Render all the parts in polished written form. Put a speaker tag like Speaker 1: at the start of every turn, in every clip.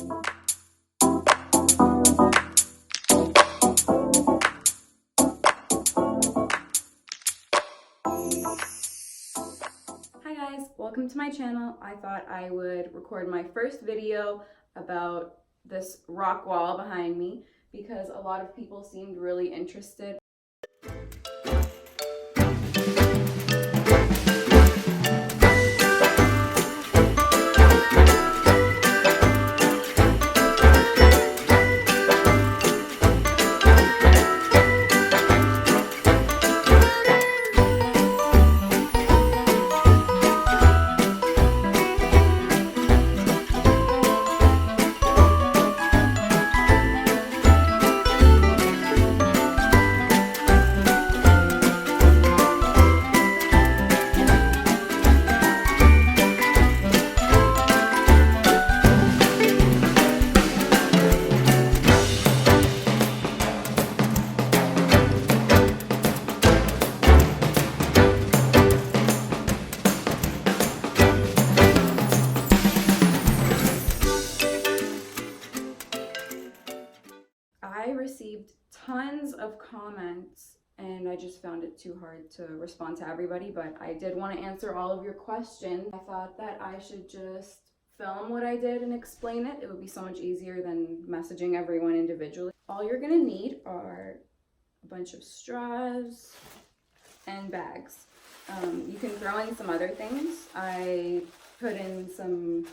Speaker 1: Hi guys, welcome to my channel. I thought I would record my first video about this rock wall behind me because a lot of people seemed really interested. I received tons of comments and I just found it too hard to respond to everybody, but I did want to answer all of your questions. I thought that I should just film what I did and explain it. It would be so much easier than messaging everyone individually. All you're gonna need are a bunch of straws and bags. You can throw in some other things. I put in some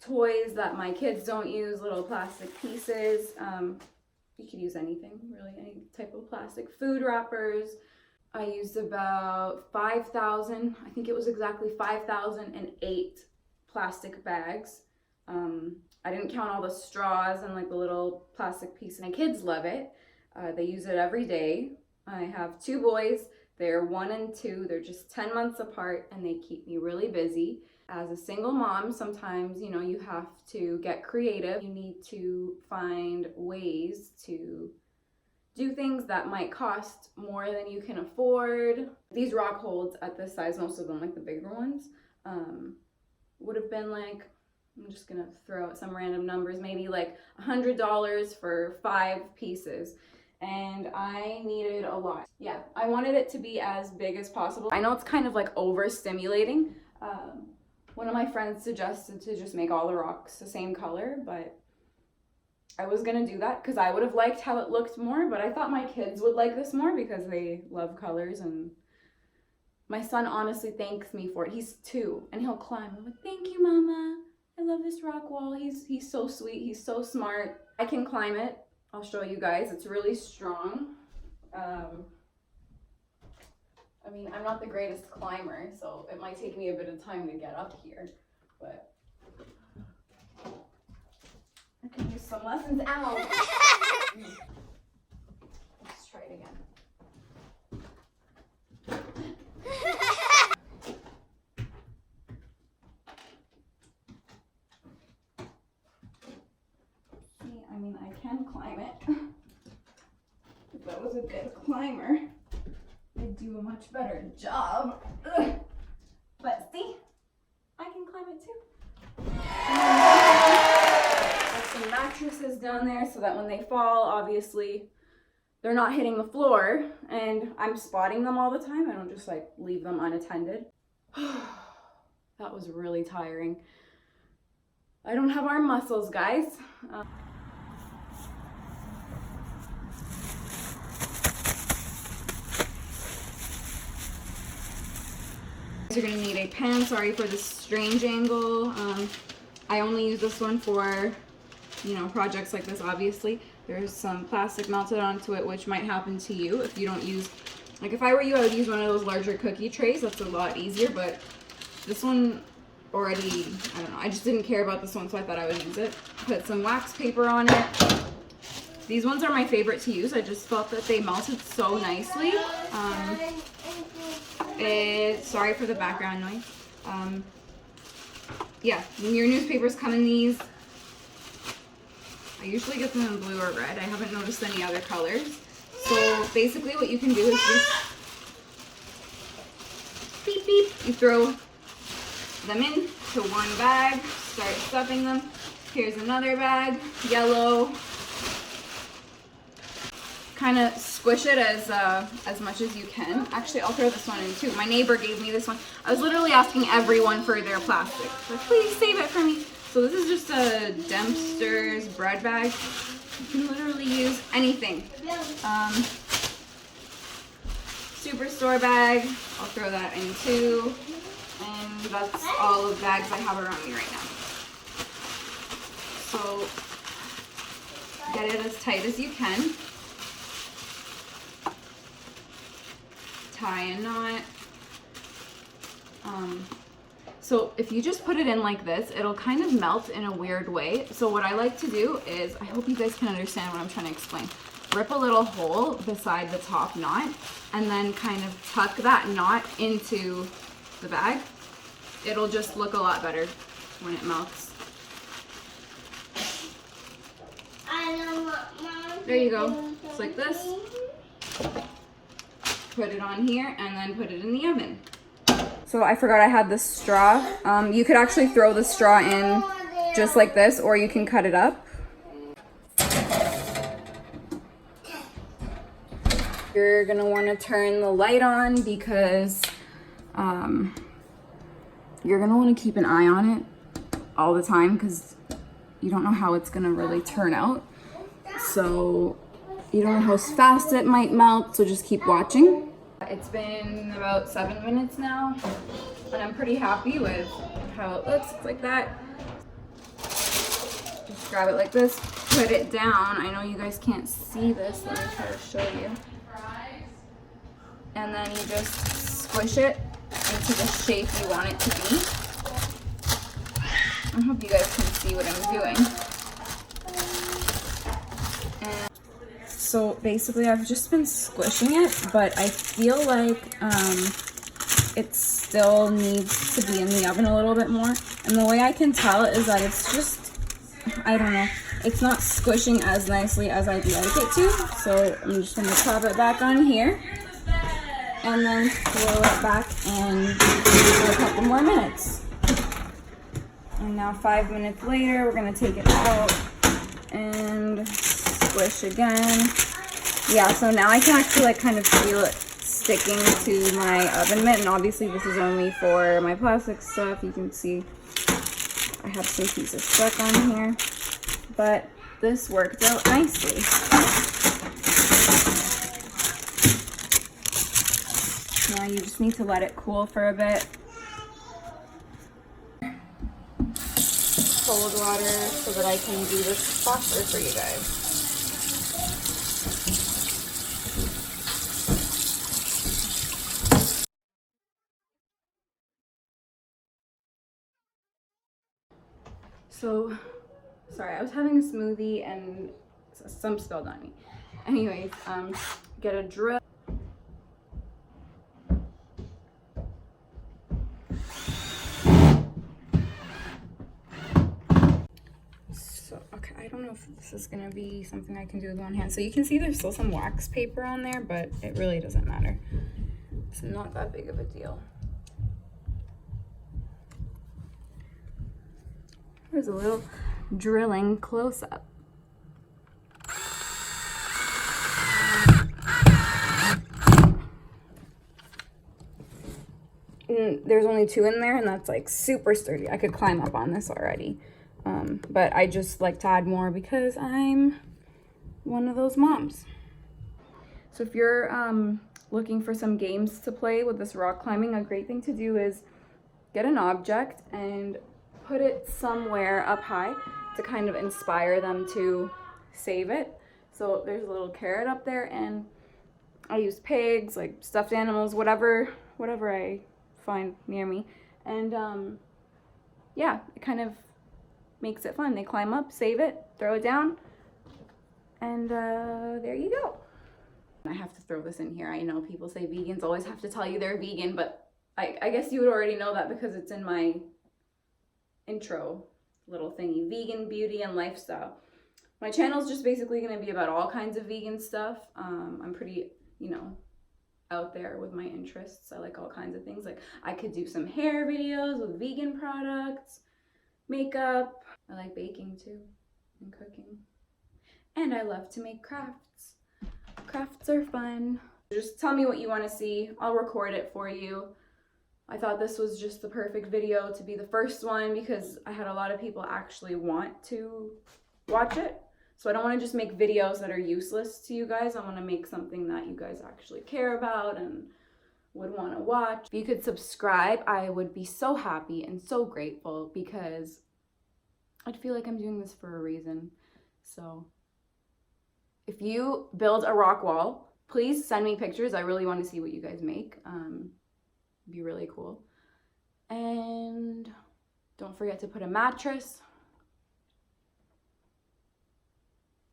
Speaker 1: toys that my kids don't use, little plastic pieces. You could use anything, really, any type of plastic. Food wrappers. I used about 5,000, I think it was exactly 5,008 plastic bags. I didn't count all the straws and like the little plastic pieces. My kids love it. They use it every day. I have two boys. They're 1 and 2. They're just 10 months apart and they keep me really busy. As a single mom, sometimes, you know, you have to get creative. You need to find ways to do things that might cost more than you can afford. These rock holds at this size, most of them, like the bigger ones, would have been like, I'm just gonna throw out some random numbers, maybe like $100 for 5 pieces. And I needed a lot. Yeah, I wanted it to be as big as possible. I know it's kind of like overstimulating. One of my friends suggested to just make all the rocks the same color, but I was gonna do that because I would have liked how it looked more, but I thought my kids would like this more because they love colors, and my son honestly thanks me for it. He's 2 and he'll climb. I'm like, thank you, Mama. I love this rock wall. He's so sweet. He's so smart. I can climb it. I'll show you guys. It's really strong. I mean, I'm not the greatest climber, so it might take me a bit of time to get up here, but I can use some lessons out. Let's try it again. See, I mean, I can climb it. If I was a good climber, I'd do a much better job. Ugh. But see, I can climb it too. There's some mattresses down there so that when they fall, obviously, they're not hitting the floor, and I'm spotting them all the time. I don't just like leave them unattended. That was really tiring. I don't have arm muscles, guys. You're gonna need a pen. Sorry for the strange angle. I only use this one for, you know, projects like this, obviously. There's some plastic melted onto it, which might happen to you if you don't use, like if I were you, I would use one of those larger cookie trays. That's a lot easier, but this one already, I don't know, I just didn't care about this one, so I thought I would use it. Put some wax paper on it. These ones are my favorite to use. I just felt that they melted so nicely. Sorry for the background noise. Yeah, when your newspapers come in these, I usually get them in blue or red. I haven't noticed any other colors. So basically what you can do is just beep beep. You throw them in to one bag, start stuffing them. Here's another bag, yellow. Kind of squish it as much as you can. Actually, I'll throw this one in too. My neighbor gave me this one. I was literally asking everyone for their plastic. Like, please save it for me. So this is just a Dempster's bread bag. You can literally use anything. Superstore bag. I'll throw that in too. And that's all the bags I have around me right now. So get it as tight as you can. Tie a knot. So if you just put it in like this, it'll kind of melt in a weird way. So what I like to do is, I hope you guys can understand what I'm trying to explain. Rip a little hole beside the top knot and then kind of tuck that knot into the bag. It'll just look a lot better when it melts. There you go, just like this. Put it on here and then put it in the oven. So I forgot I had this straw. You could actually throw the straw in just like this, or you can cut it up. You're gonna wanna turn the light on because you're gonna wanna keep an eye on it all the time because you don't know how it's gonna really turn out. So you don't know how fast it might melt, so just keep watching. It's been about 7 minutes now, and I'm pretty happy with how it looks. It's like that. Just grab it like this, put it down. I know you guys can't see this, let me try to show you. And then you just squish it into the shape you want it to be. I hope you guys can see what I'm doing. So basically I've just been squishing it, but I feel like it still needs to be in the oven a little bit more. And the way I can tell is that it's just, I don't know, it's not squishing as nicely as I'd like it to. So I'm just gonna pop it back on here and then throw it back in for a couple more minutes. And now 5 minutes later, we're gonna take it out and squish again. Yeah, so now I can actually like kind of feel it sticking to my oven mitt, and obviously this is only for my plastic stuff. You can see I have some pieces stuck on here, but this worked out nicely. Now you just need to let it cool for a bit. Cold water so that I can do this faster for you guys. So, sorry, I was having a smoothie and some spilled on me. Anyways, get a drill. So, okay, I don't know if this is gonna be something I can do with one hand. So you can see there's still some wax paper on there, but it really doesn't matter. It's not that big of a deal. There's a little drilling close-up. There's only 2 in there, and that's like super sturdy. I could climb up on this already. But I just like to add more because I'm one of those moms. So if you're looking for some games to play with this rock climbing, a great thing to do is get an object and put it somewhere up high to kind of inspire them to save it. So there's a little carrot up there, and I use pigs, like stuffed animals, whatever I find near me. And yeah, it kind of makes it fun. They climb up, save it, throw it down, and there you go. I have to throw this in here. I know people say vegans always have to tell you they're vegan, but I guess you would already know that because it's in my intro little thingy, vegan beauty and lifestyle. My channel is just basically going to be about all kinds of vegan stuff. I'm pretty, out there with my interests. I like all kinds of things. Like I could do some hair videos with vegan products, makeup, I like baking too, and cooking. And I love to make crafts. Crafts are fun. Just tell me what you want to see. I'll record it for you. I thought this was just the perfect video to be the first one because I had a lot of people actually want to watch it. So I don't want to just make videos that are useless to you guys. I want to make something that you guys actually care about and would want to watch. If you could subscribe, I would be so happy and so grateful because I'd feel like I'm doing this for a reason. So if you build a rock wall, please send me pictures. I really want to see what you guys make. It'd be really cool. And don't forget to put a mattress.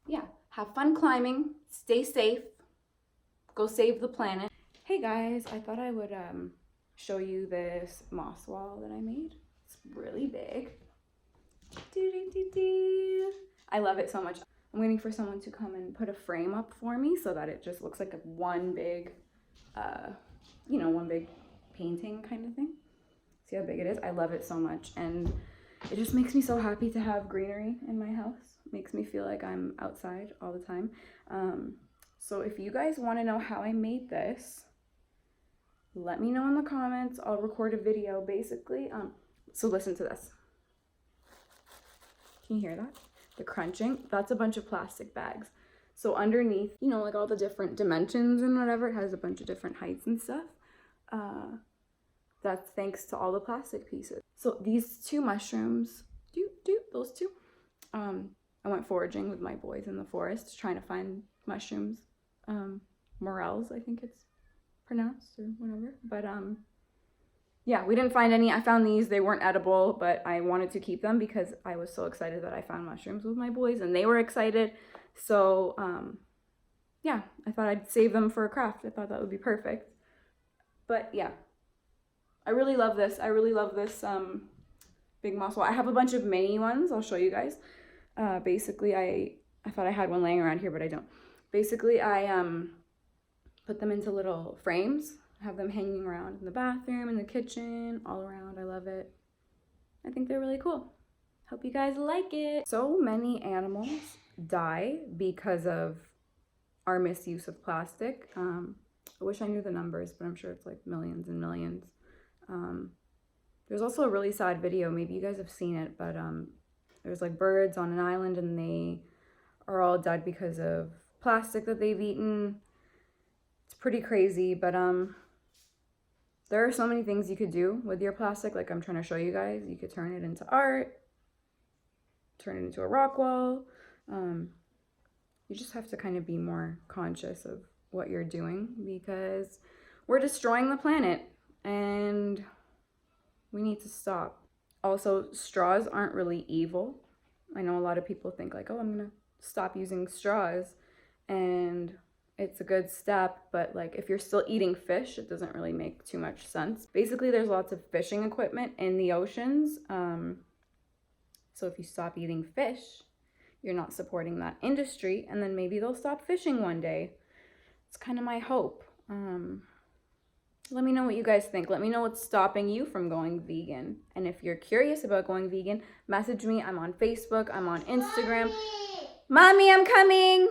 Speaker 1: Yeah, have fun climbing, stay safe, go save the planet. Hey guys, I thought I would show you this moss wall that I made. It's really big. I love it so much. I'm waiting for someone to come and put a frame up for me so that it just looks like one big, one big painting kind of thing. See how big it is? I love it so much, and it just makes me so happy to have greenery in my house. It makes me feel like I'm outside all the time. So if you guys want to know how I made this, let me know in the comments. I'll record a video basically. So listen to this. Can you hear that? The crunching, that's a bunch of plastic bags. So underneath, like all the different dimensions and whatever, it has a bunch of different heights and stuff. That's thanks to all the plastic pieces. So these two mushrooms, those two, I went foraging with my boys in the forest trying to find mushrooms. Morels, I think it's pronounced or whatever. But yeah, we didn't find any. I found these. They weren't edible, but I wanted to keep them because I was so excited that I found mushrooms with my boys and they were excited. So yeah, I thought I'd save them for a craft. I thought that would be perfect. But yeah, I really love this. I really love this big moss wall. I have a bunch of mini ones. I'll show you guys. Basically, I thought I had one laying around here, but I don't. Basically, I put them into little frames. Have them hanging around in the bathroom, in the kitchen, all around. I love it. I think they're really cool. Hope you guys like it. So many animals die because of our misuse of plastic. I wish I knew the numbers, but I'm sure it's like millions and millions. There's also a really sad video. Maybe you guys have seen it, but there's like birds on an island and they are all dead because of plastic that they've eaten. It's pretty crazy, but there are so many things you could do with your plastic, like I'm trying to show you guys. You could turn it into art, turn it into a rock wall. You just have to kind of be more conscious of what you're doing because we're destroying the planet and we need to stop. Also, straws aren't really evil. I know a lot of people think like, oh, I'm gonna stop using straws, and it's a good step, but like if you're still eating fish, it doesn't really make too much sense. Basically, there's lots of fishing equipment in the oceans. So if you stop eating fish, you're not supporting that industry, and then maybe they'll stop fishing one day. It's kind of my hope. Let me know what you guys think. Let me know what's stopping you from going vegan. And if you're curious about going vegan, message me. I'm on Facebook. I'm on Instagram. Mommy, I'm coming.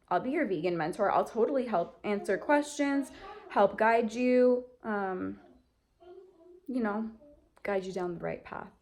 Speaker 1: I'll be your vegan mentor. I'll totally help answer questions, help guide you, guide you down the right path.